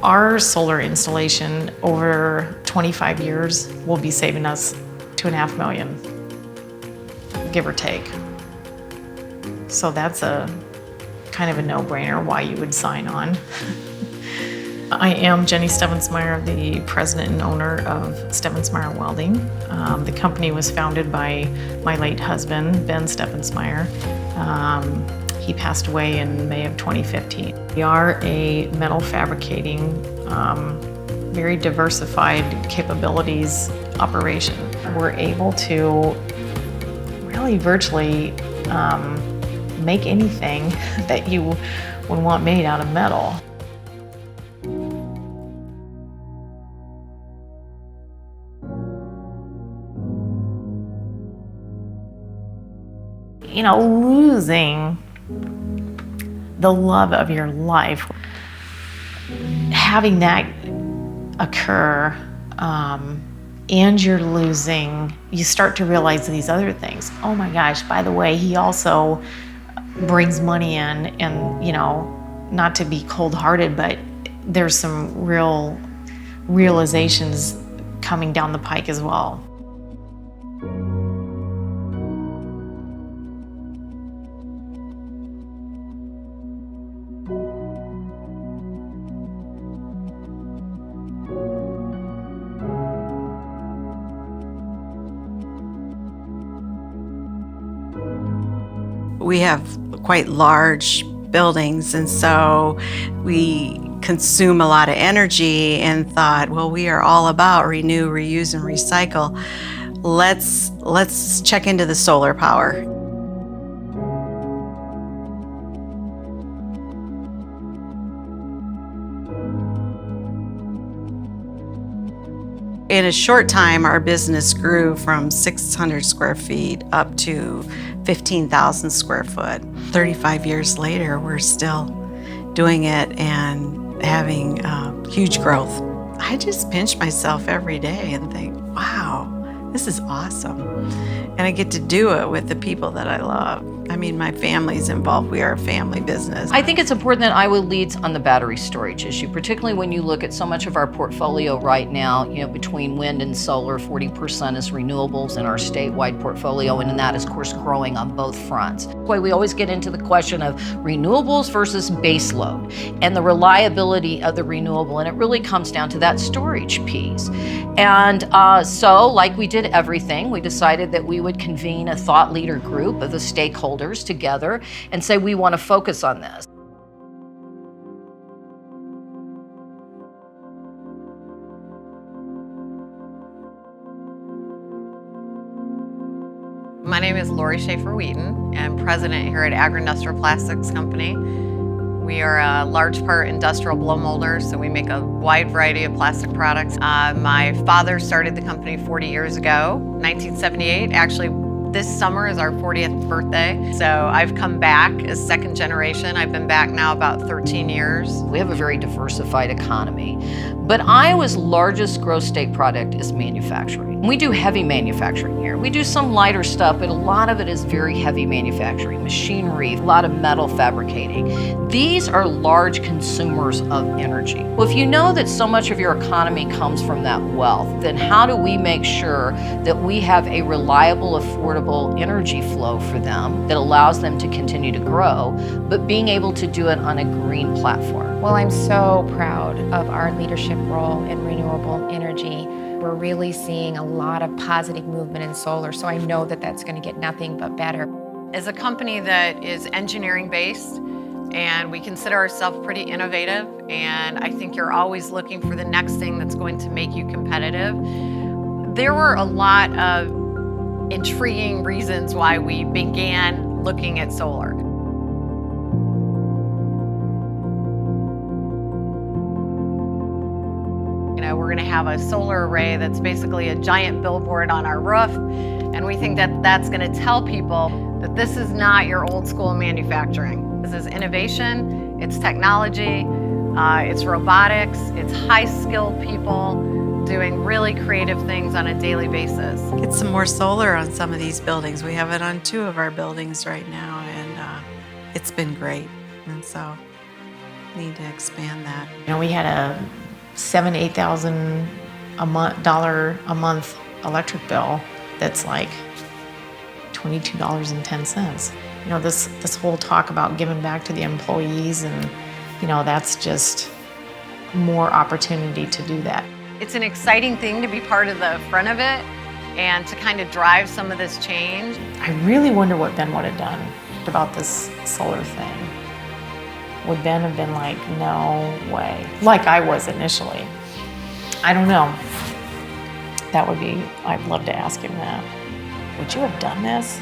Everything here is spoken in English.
Our solar installation over 25 years will be saving us $2.5 million, give or take. So that's a kind of a no-brainer why you would sign on. I am Jenny Stevensmeyer, the president and owner of Stevensmeyer Welding. The company was founded by my late husband, Ben Stevensmeyer. He passed away in May of 2015. We are a metal fabricating, very diversified capabilities operation. We're able to really virtually make anything that you would want made out of metal. You know, losing the love of your life, having that occur, and you're losing, you start to realize these other things. Oh my gosh, by the way, he also brings money in, and, you know, not to be cold-hearted, but there's some real realizations coming down the pike as well. We have quite large buildings, and so we consume a lot of energy, and thought, well, we are all about renew, reuse, and recycle. Let's check into the solar power. In a short time, our business grew from 600 square feet up to 15,000 square foot. 35 years later, we're still doing it and having huge growth. I just pinch myself every day and think, wow, this is awesome. And I get to do it with the people that I love. I mean, my family's involved. We are a family business. I think it's important that Iowa leads on the battery storage issue, particularly when you look at so much of our portfolio right now, you know, between wind and solar, 40% is renewables in our statewide portfolio, and that is, of course, growing on both fronts. That's why we always get into the question of renewables versus base load and the reliability of the renewable, and it really comes down to that storage piece. And so, like we did everything, we decided that we would convene a thought leader group of the stakeholders together and say we want to focus on this. My name is Lori Schaefer-Wheaton. I'm president here at Agri-Industrial Plastics Company. We are a large part industrial blow molders, so we make a wide variety of plastic products. My father started the company 40 years ago, 1978. Actually, this summer is our 40th birthday. So I've come back as second generation. I've been back now about 13 years. We have a very diversified economy, but Iowa's largest gross state product is manufacturing. We do heavy manufacturing here. We do some lighter stuff, but a lot of it is very heavy manufacturing, machinery, a lot of metal fabricating. These are large consumers of energy. Well, if you know that so much of your economy comes from that wealth, then how do we make sure that we have a reliable, affordable energy flow for them that allows them to continue to grow, but being able to do it on a green platform? Well, I'm so proud of our leadership role in renewable energy. We're really seeing a lot of positive movement in solar, so I know that that's going to get nothing but better. As a company that is engineering based, and we consider ourselves pretty innovative, and I think you're always looking for the next thing that's going to make you competitive. There were a lot of intriguing reasons why we began looking at solar. You know, we're going to have a solar array that's basically a giant billboard on our roof, and we think that that's going to tell people that this is not your old school manufacturing. This is innovation, it's technology, it's robotics, it's high-skilled people doing really creative things on a daily basis. Get some more solar on some of these buildings. We have it on 2 of our buildings right now, and it's been great. And so need to expand that. You know, we had a $8,000 a month electric bill that's like $22.10. You know, this whole talk about giving back to the employees, and you know, that's just more opportunity to do that. It's an exciting thing to be part of the front of it and to kind of drive some of this change. I really wonder what Ben would have done about this solar thing. Would Ben have been like, no way, like I was initially? I don't know. That would be, I'd love to ask him that. Would you have done this?